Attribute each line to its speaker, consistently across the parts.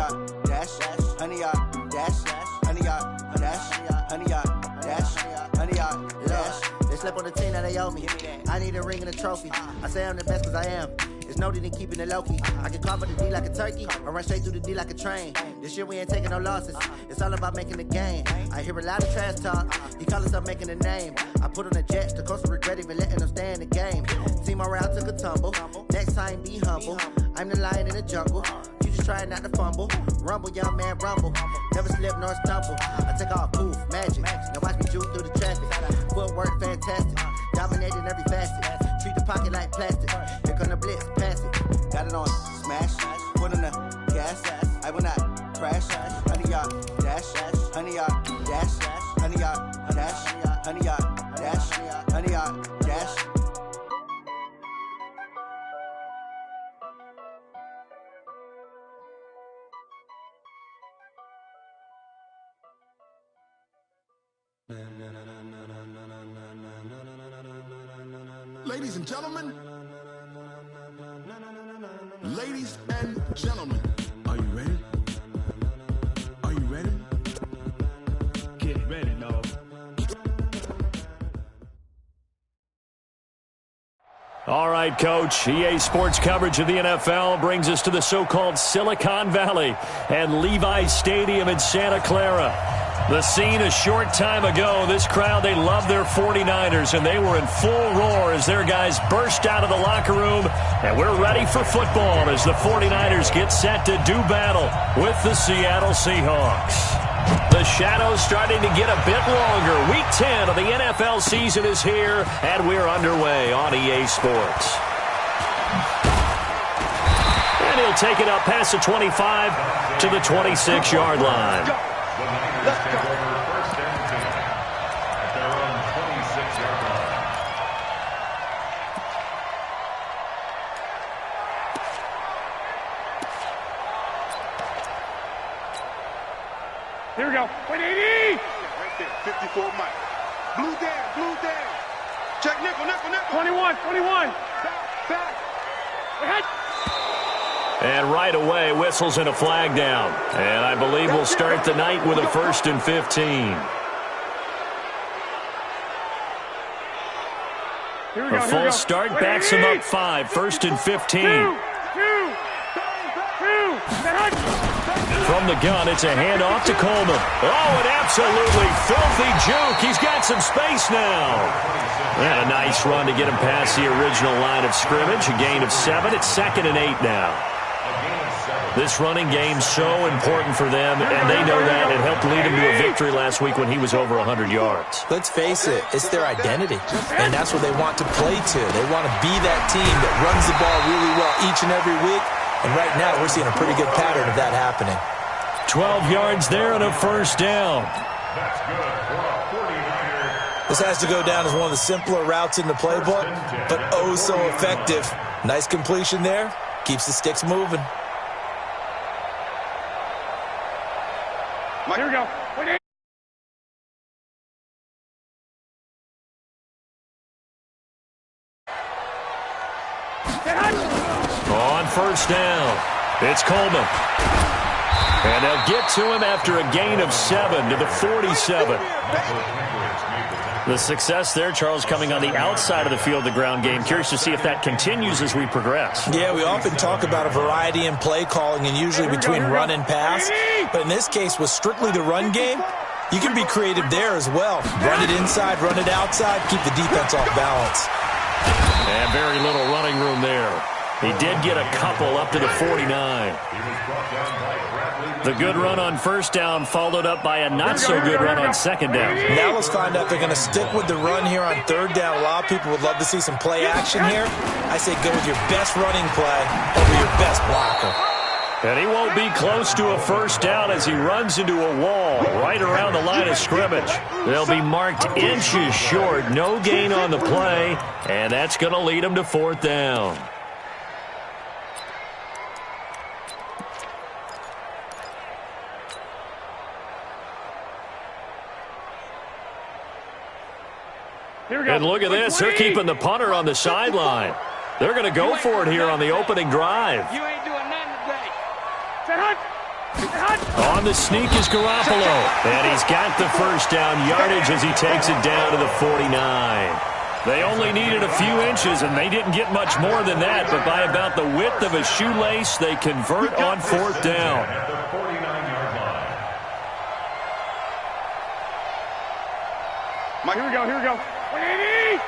Speaker 1: 100-yard dash, 100-yard dash, 100-yard dash, 100-yard dash, 100-yard dash. They slept on the team that they owe me. I need a ring and a trophy. I say I'm the best cause I am. It's noted in keeping it low-key. I can cover the D like a turkey, or run straight through the D like a train. This year we ain't taking no losses. It's all about making the game. I hear a lot of trash talk. He call us up making a name. I put on the Jets. The coach will regret even letting them stay in the game. Team morale took a tumble. Next time be humble. I'm the lion in the jungle. You just trying not to fumble. Rumble, young man, rumble. Never slip nor stumble. I take off, poof, magic. Now watch me juke through the traffic. Footwork fantastic. Dominating every facet. Treat the pocket like plastic. Here come the blitz, pass it. Got it on smash. Put on the gas. I will not crash. 100-yard dash. 100-yard dash. 100-yard dash. 100-yard dash. 100-yard dash.
Speaker 2: Ladies and gentlemen, ladies and gentlemen, are you ready? Are you ready? Get ready, dog.
Speaker 3: All right, Coach. EA Sports coverage of the NFL brings us to the so-called Silicon Valley and Levi's Stadium in Santa Clara. The scene a short time ago, this crowd, they love their 49ers, and they were in full roar as their guys burst out of the locker room. And we're ready for football as the 49ers get set to do battle with the Seattle Seahawks. The shadow's starting to get a bit longer. Week 10 of the NFL season is here, and we're underway on EA Sports. And he'll take it up past the 25 to the 26-yard line.
Speaker 4: Let's go. First and 10 at their own 26-yard line.
Speaker 5: Here we go. 180.
Speaker 6: Right there. 54 Mike. Blue down. Check nickel.
Speaker 5: 21.
Speaker 6: Back.
Speaker 5: Ahead.
Speaker 3: And right away, whistles and a flag down. And I believe we'll start the night with a 1st and 15. A false start backs him up 5. 1st and 15. From the gun, it's a handoff to Coleman. Oh, an absolutely filthy juke. He's got some space now. And a nice run to get him past the original line of scrimmage. A gain of 7. It's 2nd and 8 now. This running game's so important for them, and they know that. It helped lead him to a victory last week when he was over 100 yards.
Speaker 7: Let's face it, it's their identity, and that's what they want to play to. They want to be that team that runs the ball really well each and every week, and right now we're seeing a pretty good pattern of that happening.
Speaker 3: 12 yards there and a 1st down.
Speaker 4: That's good for a 49er.
Speaker 7: This has to go down as one of the simpler routes in the playbook, but oh so effective. Nice completion there. Keeps the sticks moving.
Speaker 5: Here we go.
Speaker 3: On 1st down, it's Coleman. And they'll get to him after a gain of 7 to the 47. The success there, Charles, coming on the outside of the field, the ground game. Curious to see if that continues as we progress.
Speaker 7: Yeah, we often talk about a variety in play calling and usually between run and pass. But in this case, with strictly the run game, you can be creative there as well. Run it inside, run it outside, keep the defense off balance.
Speaker 3: And very little running room there. He did get a couple up to the 49. The good run on 1st down followed up by a not-so-good run on 2nd down.
Speaker 7: Now let's find out if they're going to stick with the run here on 3rd down. A lot of people would love to see some play action here. I say go with your best running play over your best blocker.
Speaker 3: And he won't be close to a 1st down as he runs into a wall right around the line of scrimmage. They'll be marked inches short. No gain on the play, and that's going to lead him to 4th down. And look at this. They're keeping the punter on the sideline. They're going to go for it here on the opening drive.
Speaker 5: You ain't doing nothing today. Set up.
Speaker 3: On the sneak is Garoppolo. And he's got the first down yardage as he takes it down to the 49. They only needed a few inches, and they didn't get much more than that. But by about the width of a shoelace, they convert on fourth down.
Speaker 4: At the 49-yard line.
Speaker 5: Here we go, here we go. 180!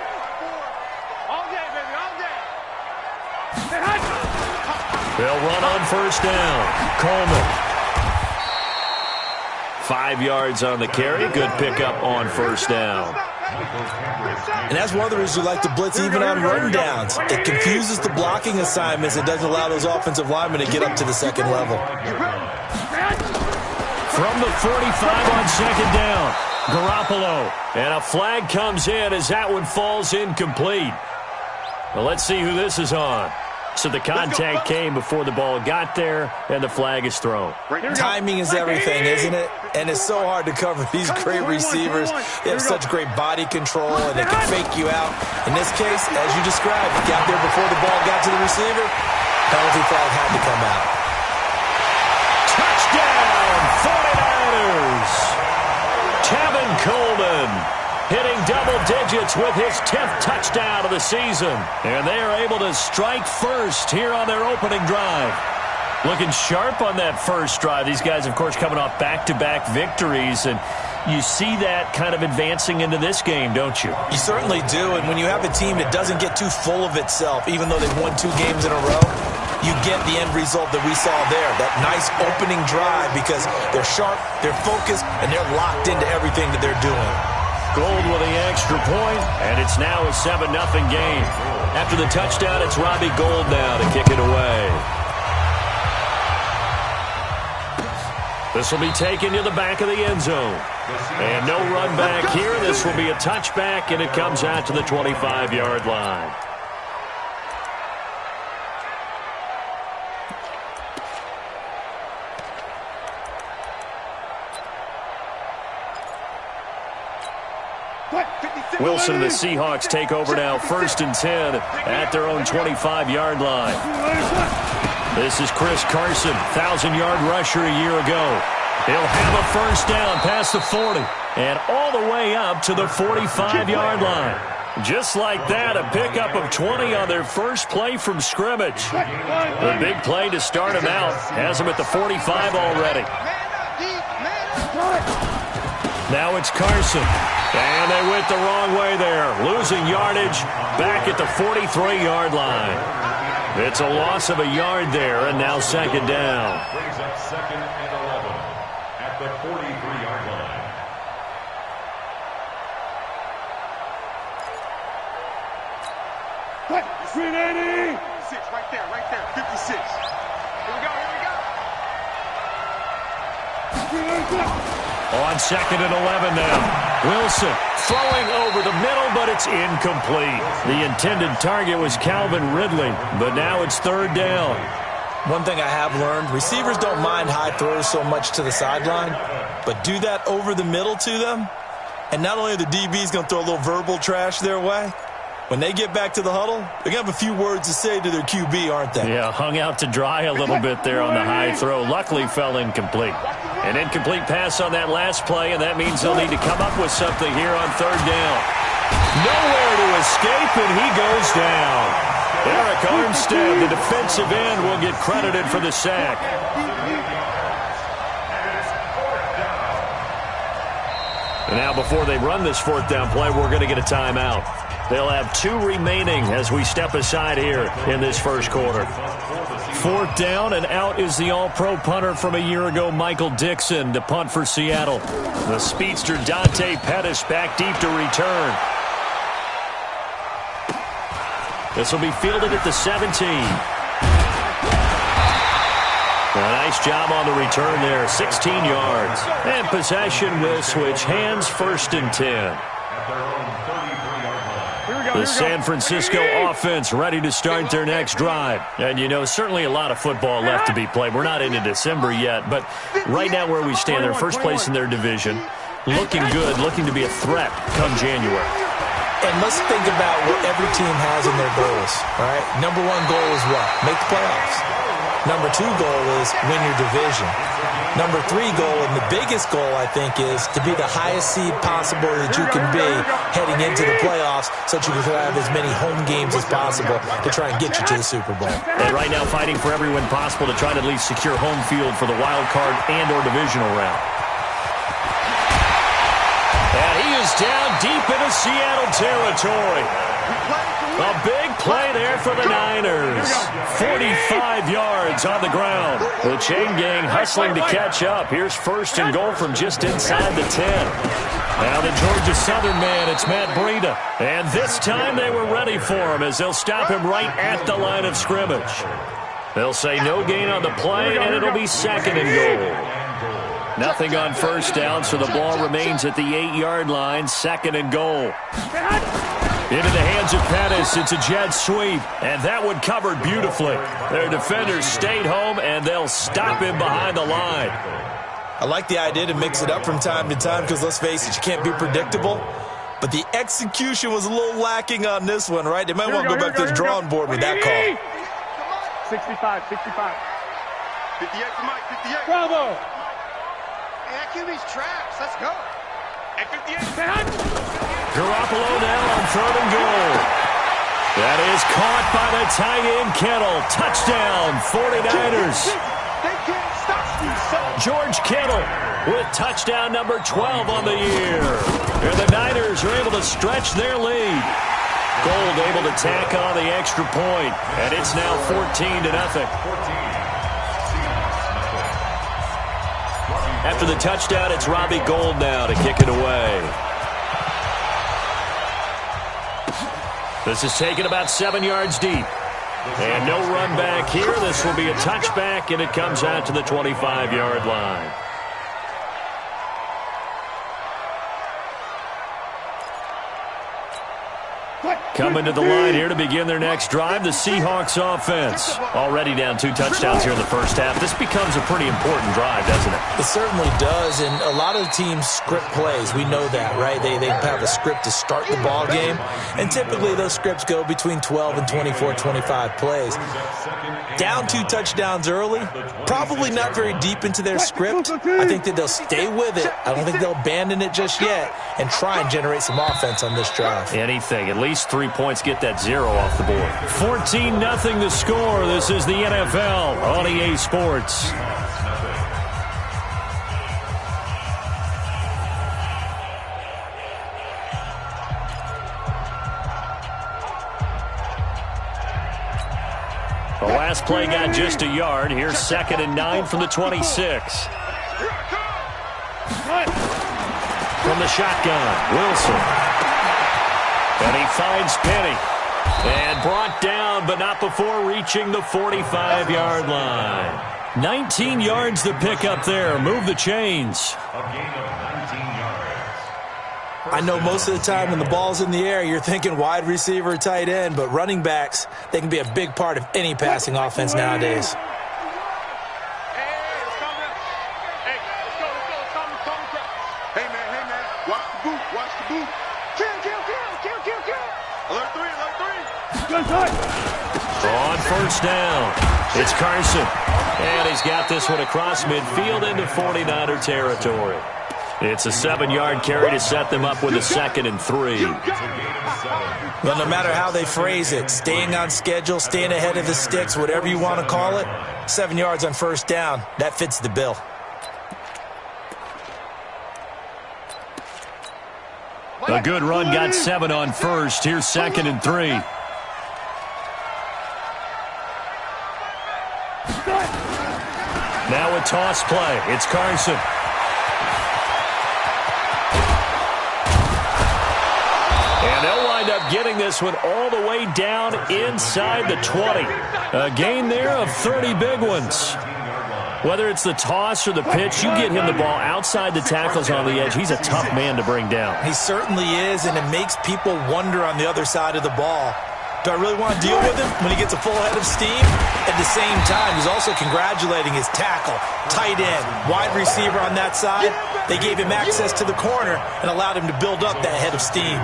Speaker 5: All day, baby, all day.
Speaker 3: They'll run on first down. Coleman. 5 yards on the carry. Good pickup on first down.
Speaker 7: And that's one of the reasons we like to blitz even on run downs. It confuses the blocking assignments. It doesn't allow those offensive linemen to get up to the second level.
Speaker 3: From the 45 on second down, Garoppolo. And a flag comes in as that one falls incomplete. Well, let's see who this is on. So the contact came before the ball got there, and the flag is thrown.
Speaker 7: Timing is everything, isn't it? And it's so hard to cover these great receivers. They have such great body control, and they can fake you out. In this case, as you described, got there before the ball got to the receiver. Penalty flag had to come out.
Speaker 3: Touchdown, 49ers! Tevin Coleman hitting double digits with his 10th touchdown of the season. And they are able to strike first here on their opening drive. Looking sharp on that first drive. These guys, of course, coming off back-to-back victories. And you see that kind of advancing into this game, don't you?
Speaker 7: You certainly do. And when you have a team that doesn't get too full of itself, even though they've won 2 games in a row, you get the end result that we saw there. That nice opening drive because they're sharp, they're focused, and they're locked into everything that they're doing.
Speaker 3: Gold with the extra point, and it's now a 7-0 game. After the touchdown, it's Robbie Gould now to kick it away. This will be taken to the back of the end zone. And no run back here. This will be a touchback, and it comes out to the 25-yard line. Wilson and the Seahawks take over now, 1st and 10 at their own 25-yard line. This is Chris Carson, 1,000-yard rusher a year ago. He'll have a first down past the 40 and all the way up to the 45-yard line. Just like that, a pickup of 20 on their first play from scrimmage. The big play to start him out has him at the 45 already. Now it's Carson. And they went the wrong way there. Losing yardage back at the 43-yard line. It's a loss of a yard there, and now second down.
Speaker 4: Brings up 2nd and 11 at the 43-yard line.
Speaker 5: What? 380!
Speaker 6: 6, right there, 56. Here we go.
Speaker 3: On 2nd and 11 now. Wilson throwing over the middle, but it's incomplete. The intended target was Calvin Ridley, but now it's 3rd down.
Speaker 7: One thing I have learned, receivers don't mind high throws so much to the sideline, but do that over the middle to them, and not only are the DBs going to throw a little verbal trash their way, when they get back to the huddle, they're going to have a few words to say to their QB, aren't they?
Speaker 3: Yeah, hung out to dry a little bit there on the high throw. Luckily fell incomplete. An incomplete pass on that last play, and that means they'll need to come up with something here on 3rd down. Nowhere to escape, and he goes down. Eric Armstead, the defensive end, will get credited for the sack. And now before they run this 4th down play, we're going to get a timeout. They'll have 2 remaining as we step aside here in this first quarter. 4th down, and out is the all-pro punter from a year ago, Michael Dixon, to punt for Seattle. The speedster Dante Pettis back deep to return. This will be fielded at the 17. A nice job on the return there, 16 yards. And possession will switch hands, 1st and 10. The San Francisco offense ready to start their next drive. And, you know, certainly a lot of football left to be played. We're not into December yet, but right now where we stand, they're first place in their division. Looking good, looking to be a threat come January.
Speaker 7: And let's think about what every team has in their goals, all right? Number 1 goal is what? Make the playoffs. Number 2 goal is win your division. Number 3 goal, and the biggest goal, I think, is to be the highest seed possible that you can be heading into the playoffs so that you can have as many home games as possible to try and get you to the Super Bowl.
Speaker 3: And right now fighting for every win possible to try to at least secure home field for the wild card and or divisional round. And he is down deep into Seattle territory. A big play there for the Niners. 45 yards on the ground. The chain gang hustling to catch up. Here's first and goal from just inside the 10. Now the Georgia Southern man, it's Matt Breida. And this time they were ready for him as they'll stop him right at the line of scrimmage. They'll say no gain on the play, and it'll be second and goal. Nothing on first down, so the ball remains at the 8-yard line. Second and goal. Into the hands of Pettis. It's a jet sweep, and that one covered beautifully. Their defenders stayed home, and they'll stop him behind the line.
Speaker 7: I like the idea to mix it up from time to time because, let's face it, you can't be predictable. But the execution was a little lacking on this one, right? They might want to go back to the drawing board with that call.
Speaker 5: 65.
Speaker 6: 58 to Mike, 58.
Speaker 5: Bravo.
Speaker 1: That QB's traps. Let's go.
Speaker 6: At 58.
Speaker 3: Garoppolo now on third and goal. That is caught by the tight end Kittle. Touchdown, 49ers.
Speaker 6: They can't stop you, son.
Speaker 3: George Kittle with touchdown number 12 on the year. And the Niners are able to stretch their lead. Gold able to tack on the extra point, and it's now 14-0. After the touchdown, it's Robbie Gould now to kick it away. This is taken about 7 yards deep. And no run back here. This will be a touchback, and it comes out to the 25-yard line. Coming to the line here to begin their next drive, the Seahawks offense. Already down 2 touchdowns here in the first half. This becomes a pretty important drive, doesn't it?
Speaker 7: It certainly does, and a lot of teams script plays. We know that, right? They have a script to start the ball game, and typically those scripts go between 12 and 24, 25 plays. Down 2 touchdowns early, probably not very deep into their script. I think that they'll stay with it. I don't think they'll abandon it just yet and try and generate some offense on this drive.
Speaker 3: Anything. At least 3 points, get that 0 off the board. 14-0 the score. This is the NFL on EA Sports. The last play got just a yard. Here's 2nd and 9 from the 26. From the shotgun, Wilson. And he finds Penny. And brought down, but not before reaching the 45-yard line. 19 yards to pick up there. Move the chains.
Speaker 7: I know most of the time when the ball's in the air, you're thinking wide receiver, tight end, but running backs, they can be a big part of any passing offense nowadays.
Speaker 6: Hey, man, watch the boot. Kill. Alert 3.
Speaker 3: On first down, it's Carson. And he's got this one across midfield into 49er territory. It's a 7-yard carry to set them up with a 2nd and 3.
Speaker 7: Well, no matter how they phrase it, staying on schedule, staying ahead of the sticks, whatever you want to call it, 7 yards on first down, that fits the bill.
Speaker 3: A good run got 7 on first. Here's 2nd and 3. Now a toss play. It's Carson. And they'll wind up getting this one all the way down inside the 20. A gain there of 30 big ones. Whether it's the toss or the pitch, you get him the ball outside the tackles on the edge. He's a tough man to bring down.
Speaker 7: He certainly is, and it makes people wonder on the other side of the ball. Do I really want to deal with him when he gets a full head of steam? At the same time, he's also congratulating his tackle, tight end, wide receiver on that side. They gave him access to the corner and allowed him to build up that head of steam.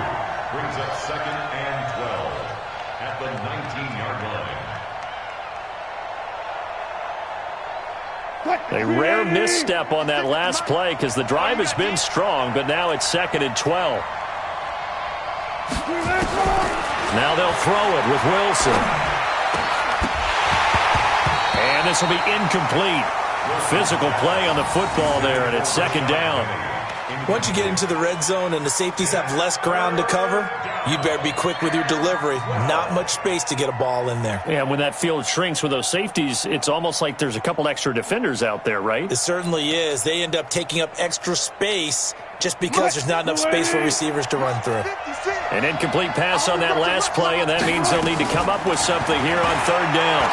Speaker 4: Brings up 2nd and 12 at the 19-yard line.
Speaker 3: A rare misstep on that last play because the drive has been strong, but now it's 2nd and 12. Now they'll throw it with Wilson. And this will be incomplete. Physical play on the football there, and it's 2nd down.
Speaker 7: Once you get into the red zone and the safeties have less ground to cover, you better be quick with your delivery. Not much space to get a ball in there.
Speaker 3: Yeah, when that field shrinks with those safeties, it's almost like there's a couple extra defenders out there, right?
Speaker 7: It certainly is. They end up taking up extra space just because there's not enough space for receivers to run through.
Speaker 3: An incomplete pass on that last play, and that means they'll need to come up with something here on 3rd down.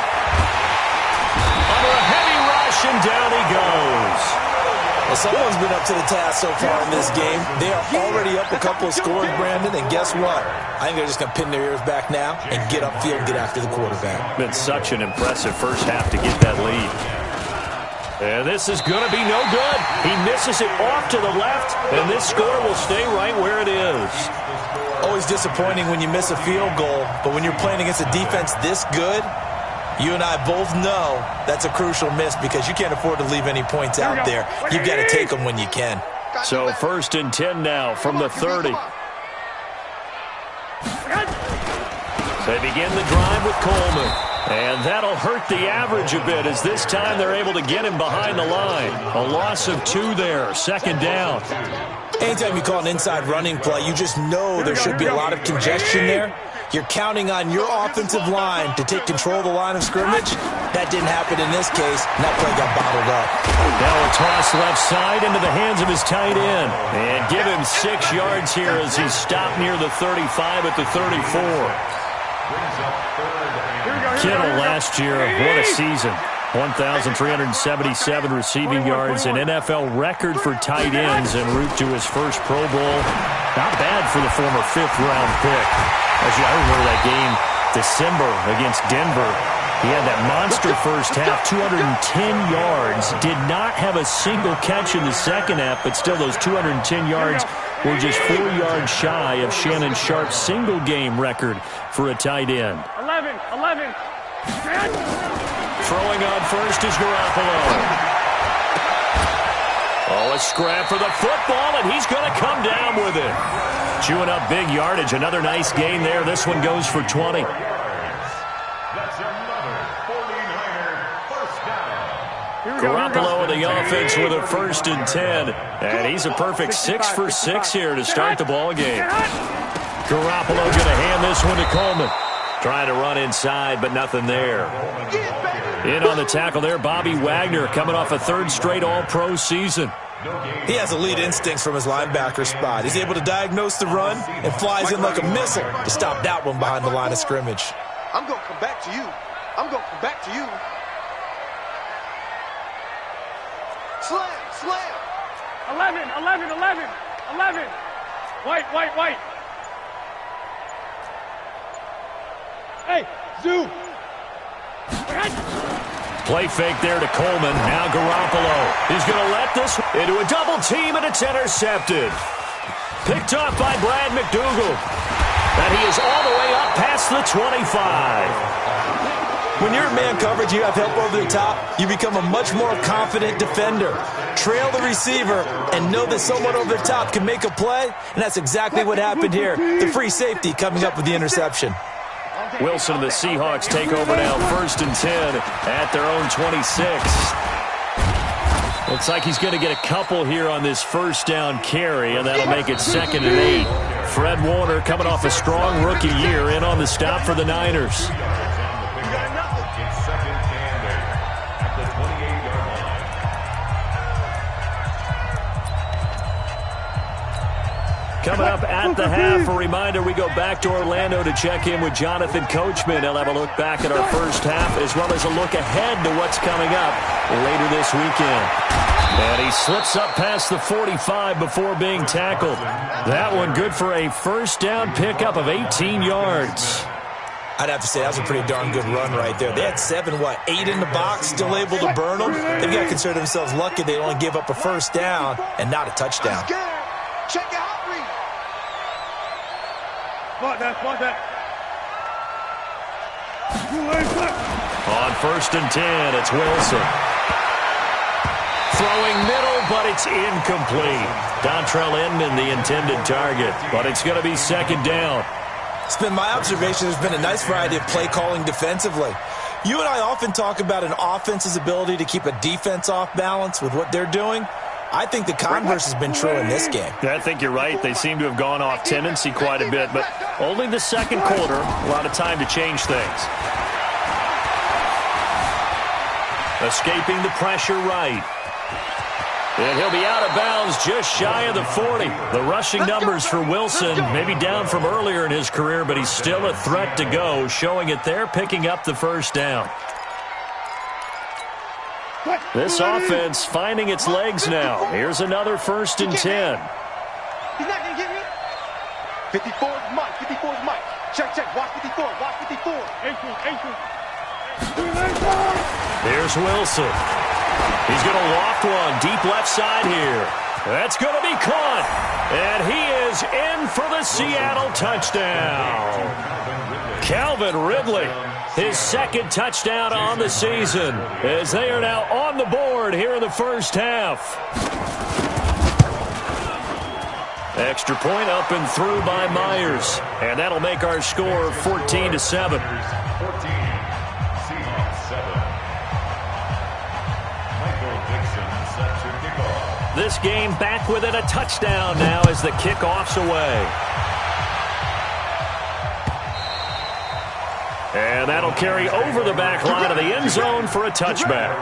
Speaker 3: Under a heavy rush, and down he goes.
Speaker 7: Well, someone's been up to the task so far in this game. They are already up a couple of scores, Brandon, and guess what? I think they're just going to pin their ears back now and get upfield and get after the quarterback.
Speaker 3: Been such an impressive first half to get that lead. And this is going to be no good. He misses it off to the left, and this score will stay right where it is.
Speaker 7: Always disappointing when you miss a field goal, but when you're playing against a defense this good, you and I both know that's a crucial miss because you can't afford to leave any points out there. You've got to take them when you can.
Speaker 3: So 1st and 10 now from the 30. They begin the drive with Coleman. And that'll hurt the average a bit as this time they're able to get him behind the line. A loss of 2 there, 2nd down.
Speaker 7: Anytime you call an inside running play, you just know there should be a lot of congestion there. You're counting on your offensive line to take control of the line of scrimmage. That didn't happen in this case, and that play got bottled up.
Speaker 3: Now a toss left side into the hands of his tight end. And give him 6 yards here as he's stopped near the 35 at the 34. Kittle last year, what a season. 1,377 receiving yards, an NFL record for tight ends en route to his first Pro Bowl. Not bad for the former 5th-round pick. Actually, I remember that game, December against Denver. He had that monster first half, 210 yards. Did not have a single catch in the second half, but still those 210 yards were just 4 yards shy of Shannon Sharp's single-game record for a tight end.
Speaker 5: 11.
Speaker 3: Throwing on first is Garoppolo. Oh, a scrap for the football, and he's going to come down with it. Chewing up big yardage. Another nice gain there. This one goes for 20.
Speaker 4: That's another 49er first down.
Speaker 3: Garoppolo in the offense with a 1st and 10. And he's a perfect 6 for 6 here to start the ball game. Garoppolo going to hand this one to Coleman. Trying to run inside, but nothing there. In on the tackle there, Bobby Wagner coming off a 3rd straight All-Pro season.
Speaker 7: He has elite instincts from his linebacker spot. He's able to diagnose the run and flies in like a missile to stop that one behind the line of scrimmage.
Speaker 6: I'm going to come back to you. I'm going to come back to you. Slam.
Speaker 5: 11. White. Hey, zoom.
Speaker 3: Play fake there to Coleman. Now Garoppolo. He's going to let this into a double team, and it's intercepted. Picked off by Brad McDougal. And he is all the way up past the 25.
Speaker 7: When you're in man coverage, you have help over the top, you become a much more confident defender. Trail the receiver and know that someone over the top can make a play, and that's exactly what happened here. The free safety coming up with the interception.
Speaker 3: Wilson and the Seahawks take over now, 1st and 10 at their own 26. Looks like he's going to get a couple here on this first down carry, and that'll make it 2nd and 8. Fred Warner coming off a strong rookie year in on the stop for the Niners. Coming up at the half, a reminder, we go back to Orlando to check in with Jonathan Coachman. He'll have a look back at our first half as well as a look ahead to what's coming up later this weekend. And he slips up past the 45 before being tackled. That one good for a first down pickup of 18 yards.
Speaker 7: I'd have to say that was a pretty darn good run right there. They had 8 in the box, still able to burn them. They've got to consider themselves lucky they only gave up a first down and not a touchdown.
Speaker 6: Check out.
Speaker 5: Spot that.
Speaker 3: On 1st and 10, it's Wilson. Throwing middle, but it's incomplete. Dontrell Inman, the intended target, but it's going to be second down.
Speaker 7: It's been my observation there's been a nice variety of play calling defensively. You and I often talk about an offense's ability to keep a defense off balance with what they're doing. I think the converse has been true in this game.
Speaker 3: I think you're right. They seem to have gone off tendency quite a bit, but only the second quarter, a lot of time to change things. Escaping the pressure right. And he'll be out of bounds just shy of the 40. The rushing numbers for Wilson, maybe down from earlier in his career, but he's still a threat to go, showing it there, picking up the first down. This offense finding its legs now. Here's another 1st and 10.
Speaker 6: He's not going to get me. 54 is Mike. 54 is Mike. Check, check. Watch 54. Watch 54.
Speaker 3: Here's Wilson. He's going to loft one deep left side here. That's going to be caught. And he is in for the Seattle touchdown. Calvin Ridley, his second touchdown on the season, as they are now on the board here in the first half. Extra point up and through by Myers. And that'll make our score 14-7.
Speaker 4: 14.
Speaker 3: This game back within a touchdown now as the kickoff's away. And that'll carry over the back line of the end zone for a touchback.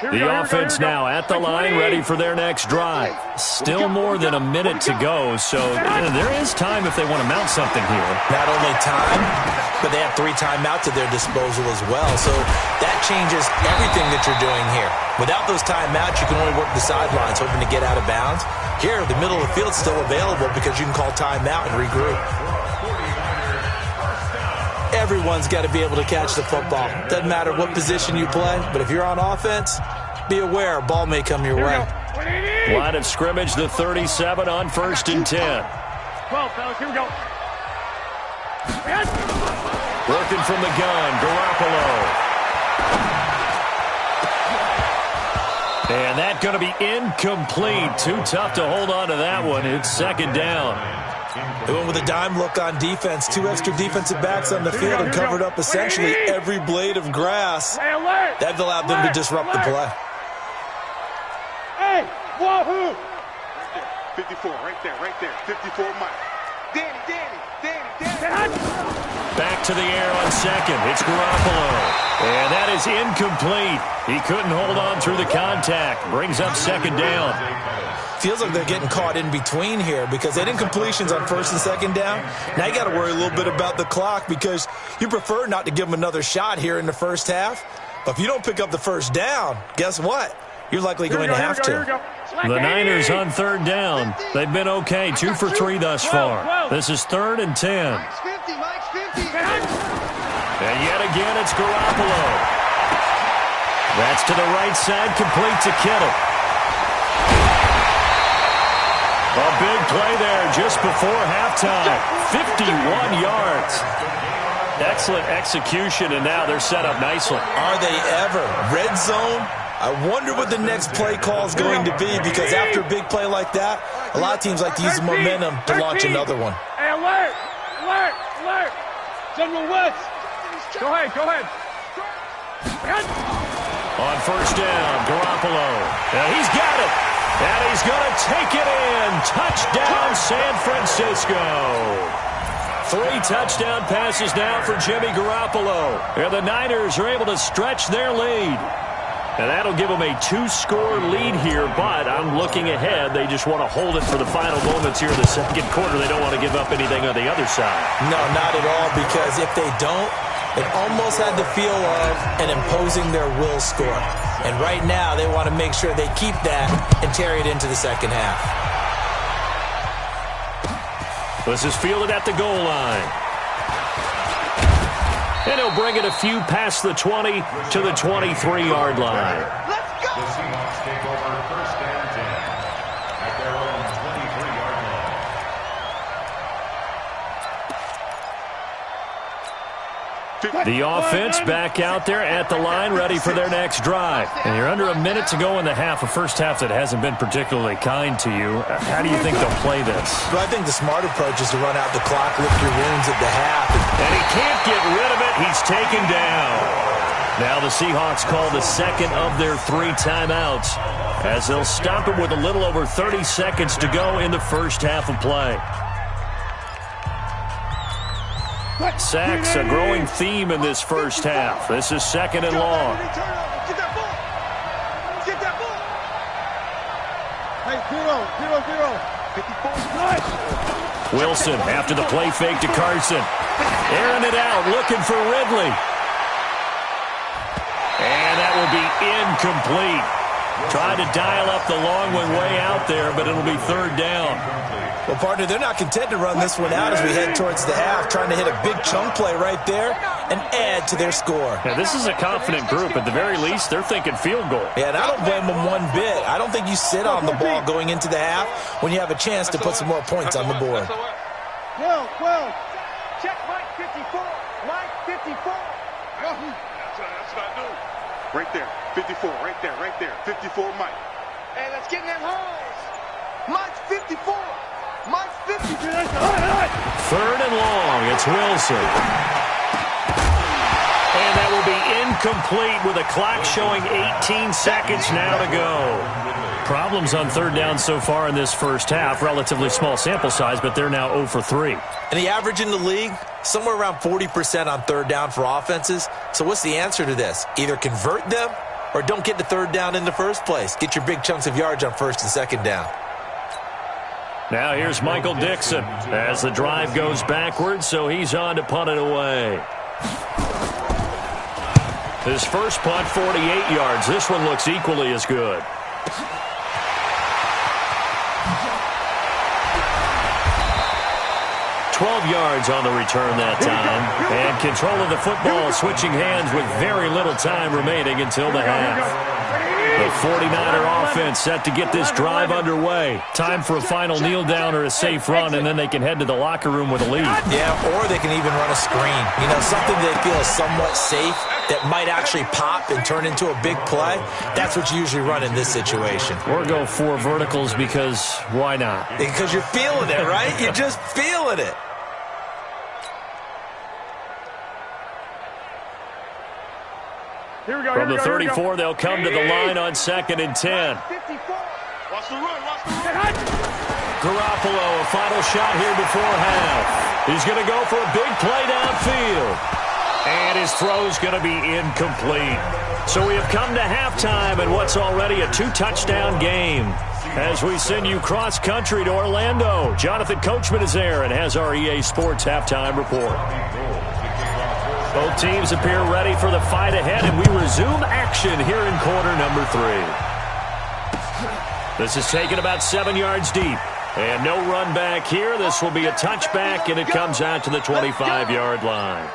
Speaker 3: The offense now at the line, ready for their next drive. Still more than a minute to go, so there is time if they want to mount something here.
Speaker 7: Not only time, but they have 3 timeouts at their disposal as well, so that changes everything that you're doing here. Without those timeouts, you can only work the sidelines, hoping to get out of bounds. Here, the middle of the field's still available because you can call timeout and regroup. Everyone's got to be able to catch the football. Doesn't matter what position you play, but if you're on offense, be aware a ball may come your way.
Speaker 3: Line of scrimmage, the 37 on 1st and 10.
Speaker 5: 12, fellas, here we go.
Speaker 3: Working from the gun, Garoppolo. And that's going to be incomplete. Too tough to hold on to that one. It's second down.
Speaker 7: They went with a dime look on defense. 2 extra defensive backs on the field and covered up essentially every blade of grass. That allowed them to disrupt the play.
Speaker 5: Hey, wahoo!
Speaker 6: 54, right there. 54 Mike. Danny.
Speaker 3: Back to the air on second. It's Garoppolo. And that is incomplete. He couldn't hold on through the contact. Brings up second down.
Speaker 7: Feels like they're getting caught in between here because they did incompletions on 1st and 2nd down. Now you got to worry a little bit about the clock because you prefer not to give them another shot here in the first half. But if you don't pick up the first down, guess what? You're likely going to have to.
Speaker 3: The Niners on 3rd down. They've been okay, 2 for 3 thus far. This is 3rd and 10.
Speaker 1: Mike's 50.
Speaker 3: And yet again, it's Garoppolo. That's to the right side, complete to Kittle. A big play there just before halftime. 51 yards. Excellent execution, and now they're set up nicely.
Speaker 7: Are they ever? Red zone? I wonder what the next play call is going to be because after a big play like that, a lot of teams like to use the momentum to launch another one.
Speaker 5: Hey, alert! General West! Go ahead.
Speaker 3: On 1st down, Garoppolo. He's got it. And he's going to take it in. Touchdown, San Francisco. 3 touchdown passes now for Jimmy Garoppolo. And the Niners are able to stretch their lead. And that'll give them a 2-score lead here, but I'm looking ahead. They just want to hold it for the final moments here in the second quarter. They don't want to give up anything on the other side.
Speaker 7: No, not at all, because if they don't, it almost had the feel of an imposing their will score. And right now, they want to make sure they keep that and carry it into the second half.
Speaker 3: This is fielded at the goal line. And he'll bring it a few past the 20 to the 23-yard line.
Speaker 1: Let's go!
Speaker 4: The Seahawks take over 1st and 10 at their own 23-yard line.
Speaker 3: The offense back out there at the line, ready for their next drive. And you're under a minute to go in the half, a first half that hasn't been particularly kind to you. How do you think they'll play this?
Speaker 7: Well, I think the smart approach is to run out the clock, lick your wounds at the half.
Speaker 3: And he can't get rid of it. He's taken down. Now the Seahawks call the second of their 3 timeouts as they'll stop it with a little over 30 seconds to go in the first half of play. Sacks, a growing theme in this first half. This is second and long.
Speaker 6: Get that ball. Get that ball. Hey, 0. 54.
Speaker 3: Wilson after the play fake to Carson. Airing it out, looking for Ridley. And that will be incomplete. Trying to dial up the long one way out there, but it'll be third down.
Speaker 7: Well, partner, they're not content to run this one out as we head towards the half, trying to hit a big chunk play right there and add to their score.
Speaker 3: Now, this is a confident group. At the very least, they're thinking field goal.
Speaker 7: Yeah, and I don't blame them one bit. I don't think you sit on the ball going into the half when you have a chance to put some more points on the board.
Speaker 6: 12. Check Mike 54. Mike 54. That's what I do. Right there. 54. Right there. 54 Mike. Hey, let's get in that holes. Mike's 54. Mike's 53.
Speaker 3: Third and long. It's Wilson. And that will be incomplete with a clock showing 18 seconds now to go. Problems on third down so far in this first half. Relatively small sample size, but they're now 0 for 3.
Speaker 7: And the average in the league, somewhere around 40% on third down for offenses. So what's the answer to this? Either convert them or don't get to third down in the first place. Get your big chunks of yards on first and second down.
Speaker 3: Now here's Michael Dixon as the drive goes backwards, so he's on to punt it away. His first punt, 48 yards. This one looks equally as good. 12 yards on the return that time. And control of the football switching hands with very little time remaining until the half. The 49er offense set to get this drive underway. Time for a final kneel down or a safe run, and then they can head to the locker room with a lead.
Speaker 7: Yeah, or they can even run a screen. You know, something they feel is somewhat safe that might actually pop and turn into a big play. That's what you usually run in this situation.
Speaker 3: Or go 4 verticals because why not?
Speaker 7: Because you're feeling it, right? You're just feeling it.
Speaker 3: From the 34, they'll come to the line on 2nd and 10.
Speaker 6: Watch the run.
Speaker 3: Garoppolo, a final shot here before half. He's going to go for a big play downfield. And his throw's going to be incomplete. So we have come to halftime in what's already a 2-touchdown game. As we send you cross-country to Orlando, Jonathan Coachman is there and has our EA Sports halftime report. Both teams appear ready for the fight ahead, and we resume action here in quarter number 3. This is taken about 7 yards deep. And no run back here. This will be a touchback, and it comes out to the 25-yard line.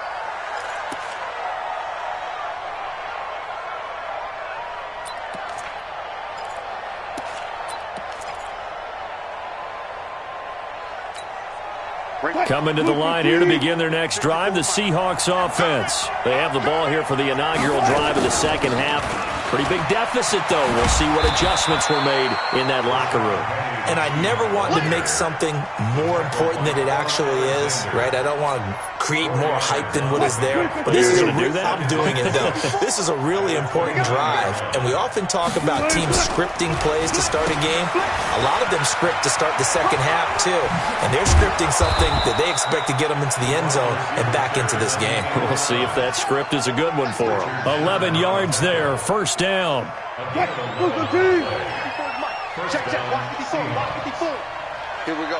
Speaker 3: Coming to the line here to begin their next drive, the Seahawks offense. They have the ball here for the inaugural drive of the second half. Pretty big deficit, though. We'll see what adjustments were made in that locker room.
Speaker 7: And I never want to make something more important than it actually is, right? I don't want to create more hype than what is there. But this is I'm doing it, though. This is a really important drive. And we often talk about teams scripting plays to start a game. A lot of them script to start the second half, too. And they're scripting something that they expect to get them into the end zone and back into this game.
Speaker 3: We'll see if that script is a good one for them. 11 yards there, first down.
Speaker 6: Check. Watch 54. Here we go.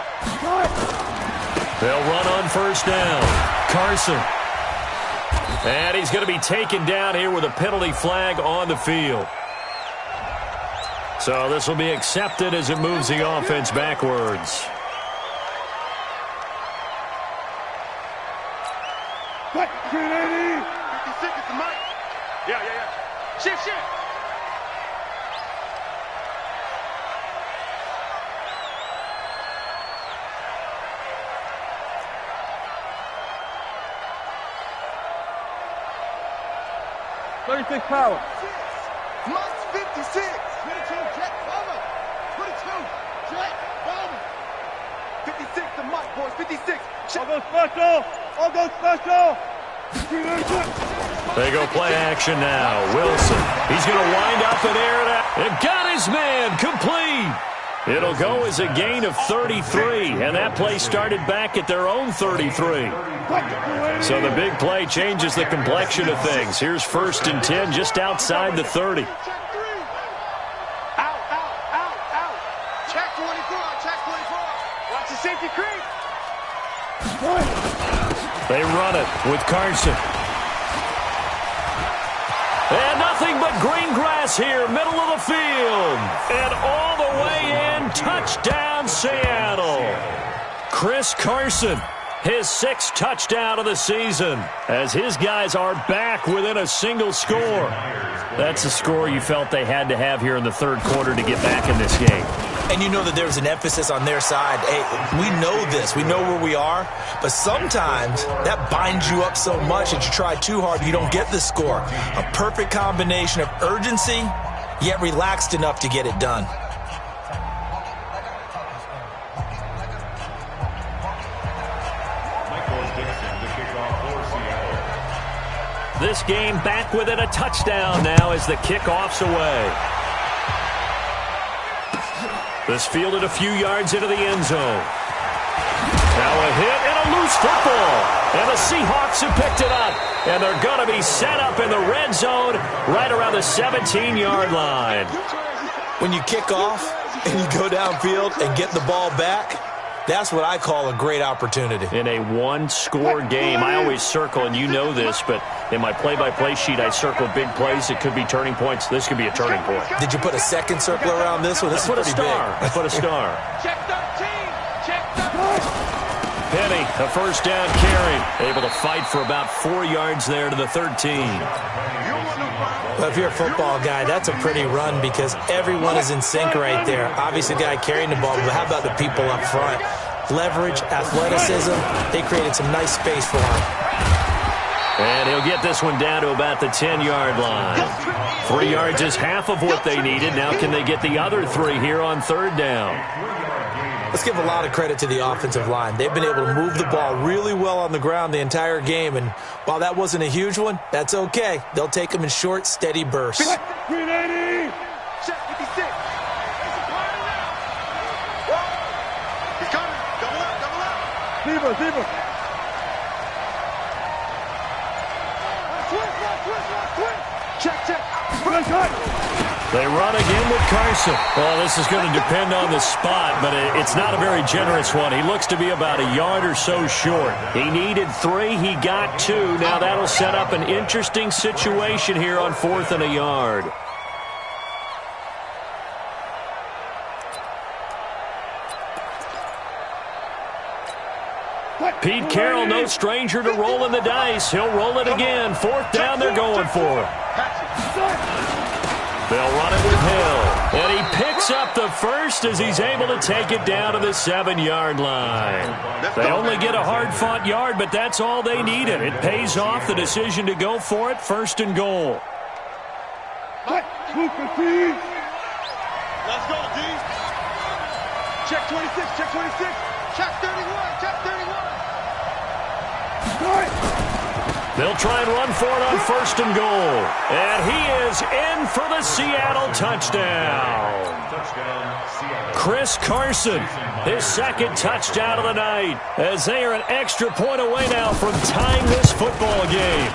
Speaker 3: They'll run on first down. Carson. And he's going to be taken down here with a penalty flag on the field. So this will be accepted as it moves the offense backwards.
Speaker 6: What? 56 is the mic. Yeah. Shift.
Speaker 5: 36 power.
Speaker 6: Mike's 56. 22, Jack Bomber. 22, Jack Bomber. 56 to Mike, boys. 56.
Speaker 5: I'll go special. I'll go special.
Speaker 3: They go play action now. Wilson. He's going to wind up and air it out. And got his man complete. It'll go as a gain of 33, and that play started back at their own 33. So the big play changes the complexion of things. Here's 1st and 10 just outside the 30.
Speaker 6: Out. Check 24. Check 24. Watch the safety creep.
Speaker 3: They run it with Carson. And nothing but green grass here, middle of the field. And all the way in, touchdown Seattle. Chris Carson, his 6th touchdown of the season, as his guys are back within a single score. That's a score you felt they had to have here in the 3rd quarter to get back in this game.
Speaker 7: And you know that there's an emphasis on their side. Hey, we know this. We know where we are. But sometimes that binds you up so much that you try too hard, you don't get the score. A perfect combination of urgency, yet relaxed enough to get it done.
Speaker 3: This game back within a touchdown now as the kickoff's away. This fielded a few yards into the end zone. Now a hit and a loose football. And the Seahawks have picked it up. And they're going to be set up in the red zone right around the 17-yard line.
Speaker 7: When you kick off and you go downfield and get the ball back, that's what I call a great opportunity.
Speaker 3: In a one-score game, I always circle, and you know this, but in my play-by-play sheet, I circle big plays that could be turning points. This could be a turning point.
Speaker 7: Did you put a second circle around this one? This is pretty big.
Speaker 3: I put a star.
Speaker 6: Check 13. Check 13.
Speaker 3: Penny, a 1st down carry. Able to fight for about 4 yards there to the 13.
Speaker 7: Well, if you're a football guy, that's a pretty run because everyone is in sync right there. Obviously, the guy carrying the ball, but how about the people up front? Leverage, athleticism, they created some nice space for him.
Speaker 3: And he'll get this one down to about the 10-yard line. 3 yards is half of what they needed. Now can they get the other 3 here on 3rd down?
Speaker 7: Let's give a lot of credit to the offensive line. They've been able to move the ball really well on the ground the entire game, and while that wasn't a huge one, that's okay. They'll take them in short, steady bursts.
Speaker 6: 380. Check 56. He's coming. Double up.
Speaker 5: Zebra.
Speaker 6: Check.
Speaker 3: They run again with Carson. Well, this is going to depend on the spot, but it's not a very generous one. He looks to be about a yard or so short. He needed 3. He got 2. Now that'll set up an interesting situation here on 4th and a yard. Pete Carroll, no stranger to rolling the dice. He'll roll it again. 4th down, they're going for it. They'll run it with Hill. And he picks up the 1st as he's able to take it down to the 7-yard line. They only get a hard-fought yard, but that's all they needed. It pays off the decision to go for it, 1st and goal.
Speaker 6: Let's go, D. Check 26. Check 26. Check 31. Check 31.
Speaker 3: They'll try and run for it on 1st and goal. And he is in for the Seattle touchdown. Chris Carson, his 2nd touchdown of the night, as they are an extra point away now from tying this football game.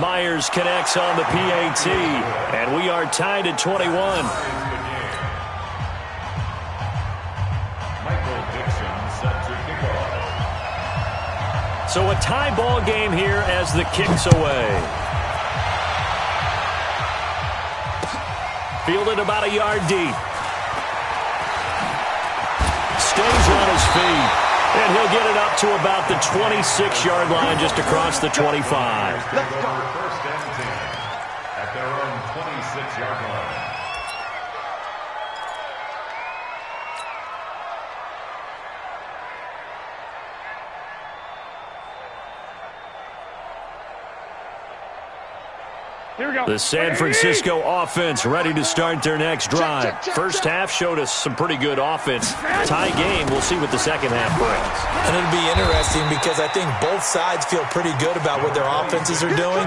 Speaker 3: Myers connects on the PAT, and we are tied at 21. So a tie ball game here as the kick's away. Fielded about a yard deep. Stays on his feet. And he'll get it up to about the 26-yard line just across the 25.
Speaker 4: Let's go. 1st and 10 at their own 26-yard line.
Speaker 3: The San Francisco offense ready to start their next drive. First half showed us some pretty good offense. Tie game. We'll see what the second half brings.
Speaker 7: And it'll be interesting because I think both sides feel pretty good about what their offenses are doing.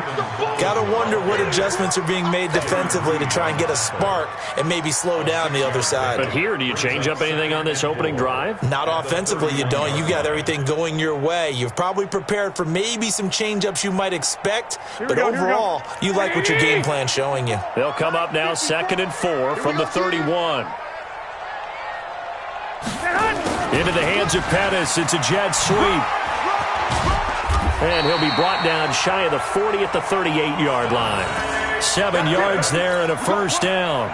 Speaker 7: Got to wonder what adjustments are being made defensively to try and get a spark and maybe slow down the other side.
Speaker 3: But here, do you change up anything on this opening drive?
Speaker 7: Not offensively, you don't. You got everything going your way. You've probably prepared for maybe some change-ups you might expect, but overall, you like what your game plan showing you.
Speaker 3: They'll come up now 2nd and 4 from the 31. Into the hands of Pettis. It's a jet sweep. And he'll be brought down shy of the 40 at the 38-yard line. 7 yards there and a first down.